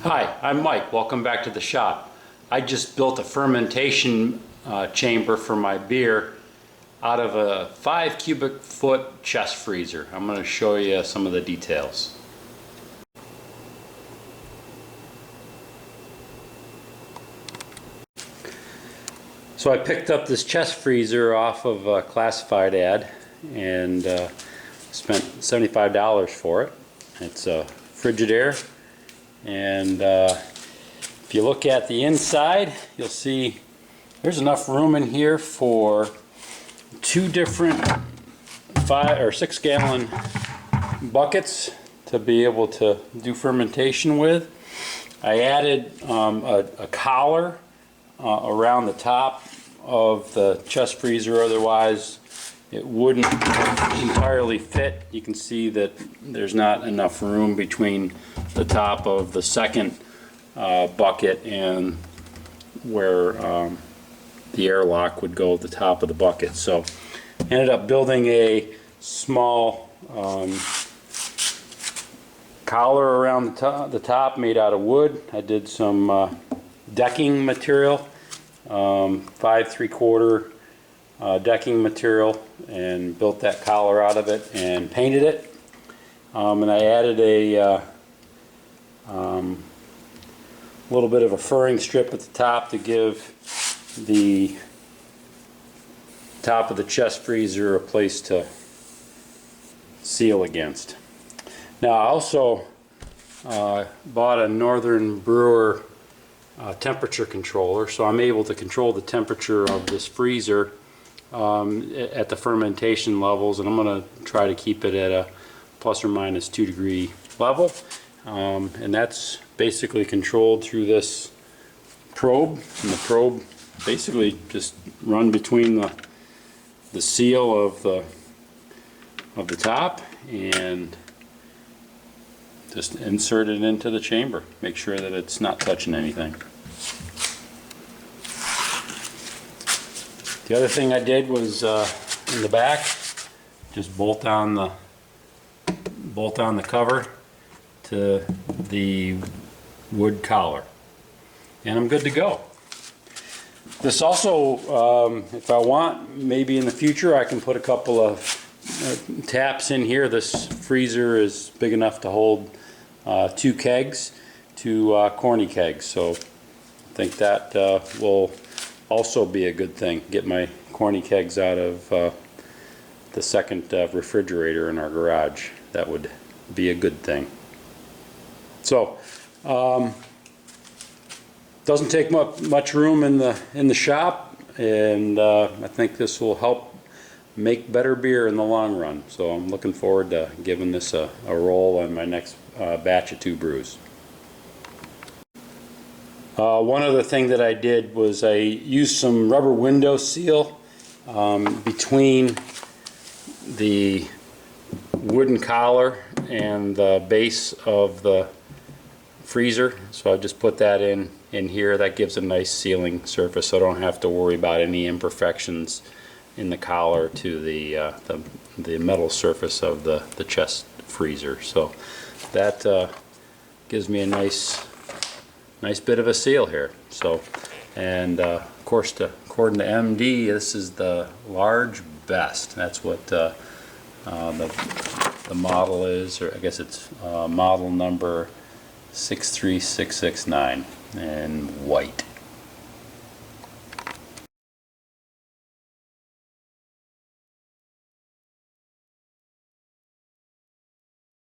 Hi, I'm Mike. Welcome back to the shop. I just built a fermentation chamber for my beer out of a 5 cubic foot chest freezer. I'm going to show you some of the details. So I picked up this chest freezer off of a classified ad and spent $75 for it. It's a Frigidaire, and if you look at the inside, you'll see there's enough room in here for 2 different 5 or 6 gallon buckets to be able to do fermentation with. I added a collar around the top of the chest freezer, otherwise it wouldn't entirely fit. You can see that there's not enough room between the top of the second bucket and where the airlock would go at the top of the bucket. So ended up building a small collar around the top made out of wood. I did some decking material, 5 3/4 decking material, and built that collar out of it and painted it. And I added a little bit of a furring strip at the top to give the top of the chest freezer a place to seal against. Now I also bought a Northern Brewer temperature controller, so I'm able to control the temperature of this freezer at the fermentation levels, and I'm going to try to keep it at a plus or minus 2 degree level, and that's basically controlled through this probe, and the probe basically just run between the seal of the top and just insert it into the chamber. Make sure that it's not touching anything. The other thing I did was in the back, just bolt on the cover to the wood collar, and I'm good to go. This also, if I want, maybe in the future I can put a couple of taps in here. This freezer is big enough to hold 2 kegs, 2 corny kegs, so I think that will also be a good thing. Get my corny kegs out of the second refrigerator in our garage. That would be a good thing. So doesn't take much room in the shop, and I think this will help make better beer in the long run. So I'm looking forward to giving this a roll on my next batch of 2 brews. One other thing that I did was I used some rubber window seal between the wooden collar and the base of the freezer. So I just put that in here. That gives a nice sealing surface, so I don't have to worry about any imperfections in the collar to the metal surface of the chest freezer. So that gives me a nice bit of a seal here. So, and of course, according to MD, this is the large best. That's what the model is, or I guess it's model number 63669 in white.